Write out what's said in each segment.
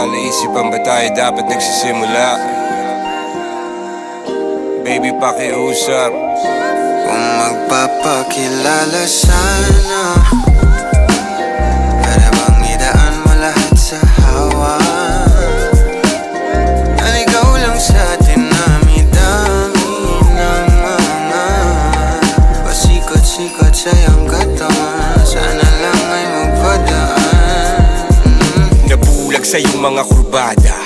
Palaisipan ba tayo dapat nagsisimula? Baby, pakiusap. Kung magpapakilala sana, para bang idaan mo lahat sa hawa. Naligaw lang sa dinami-dami ng mga pasikot-sikot sa iyong katawan. Sana lang ay magpadaan. Nabulag sa iyong mga kurbada,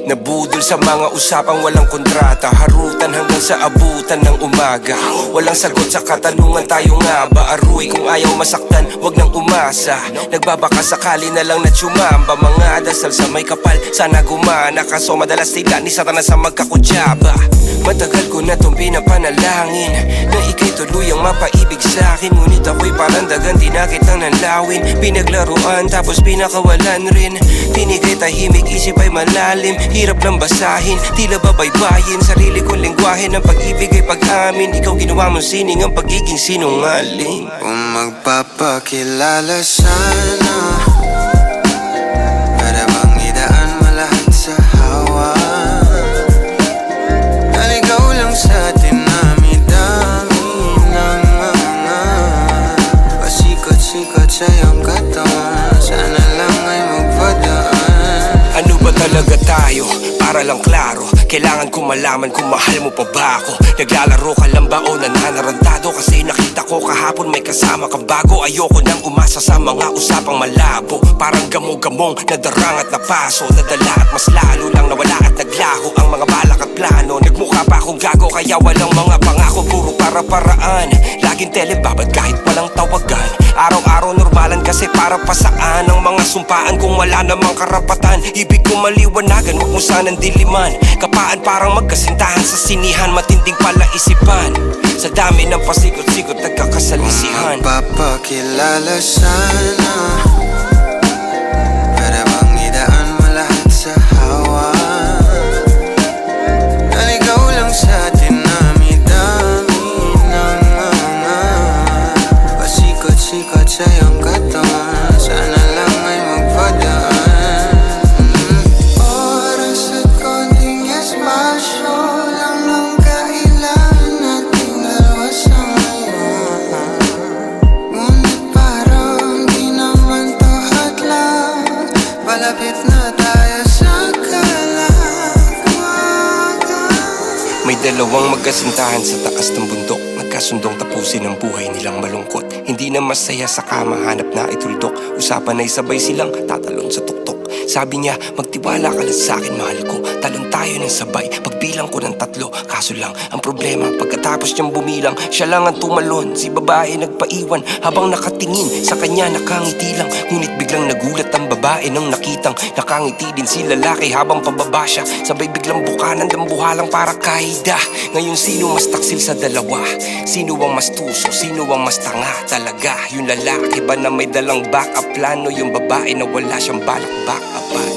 nabudol sa mga usapang walang kontrata. Harutan hanggang sa abutan ng umaga. Walang sagot sa katanungan, tayo nga ba aruy? Kung ayaw masaktan, wag nang umasa. Nagbabaka sakali na lang na tsumamba. Mga dasal sa may kapal, sana gumana. Kaso madalas sila ni Satanas sa magkakutsaba. Matagal ko na tong pinapanalangin na ika'y tuluyang mapaibig sa'kin. Ngunit ako'y parang dagan, di na kitang nanlawin. Pinaglaruan tapos pinakawalan rin. Tinigay tahimik, isip ay malalim. Hirap lang basahin, tila babaybayin. Sarili kong lengguwahe ng pag-ibig ay pag-amin. Ikaw ginawa mong sining ang pagiging sinungaling. Kung magpapakilala sana, para bang idaan mo lahat sa hawa. Naligaw lang sa dinami-dami ng mga pasikot-sikot sa iyong katawan. Sana lang ay magpadaan. Ano ba talaga tayo? Para lang klaro, kailangan ko malaman kung mahal mo pa ba ako. Naglalaro ka lang ba o nananarantado? Kasi nakita ko kahapon may kasama kang bago. Ayoko nang umasa sa mga usapang malabo. Parang gamo-gamong nadarang at napaso, nadala at mas lalo lang nawala at naglaho ang mga balak at plano. Nagmukha pa akong gago kaya walang mga pangako. Puro para-paraan, laging telebabad kahit walang tawagan. Araw-araw normalan kasi para pa saan ang mga sumpaan kung wala namang karapatan. Ibig ko maliwanagan, wag mo sanang diliman. Kapaan parang magkasintahan sa sinihan, matinding palaisipan. Sa dami ng pasikot-sikot nagkakasalisihan. Kung magpapakilala sana, para bang idaan mo lahat sa hawa. Naligaw lang sa dinami-dami ng mga pasikot-sikot sa iyong katawan. Sana lang ay magpadaan. Oras at konting espasyo lang ang kailangan nating dalawa sa ngayon. Ngunit parang di naman to hadlang. Palapit na tayo sa kalagwagan. May dalawang magkasintahan sa taas ng bundok, nagkasundong tapusin ang buhay nilang malungkot. Hindi na masaya sa kama, hanap na ituldok. Usapan ay sabay silang tatalon sa tuktok. Sabi niya, magtiwala ka lang sa'kin, mahal ko. Talon tayo ng sabay, pagbilang ko ng 3. Kaso lang, ang problema, pagkatapos niyang bumilang, siya lang ang tumalon. Si babae nagpaiwan, habang nakatingin sa kanya nakangiti lang. Ngunit biglang nagulat ang babae nang nakitang nakangiti din si lalaki habang pababa siya. Sabay biglang bukanan ng buhalang para kaida. Ngayon sino mas taksil sa dalawa? Sino ang mas tuso? Sino ang mas tanga talaga? Yung lalaki ba na may dalang backup plano? Yung babae na wala siyang balak backupan?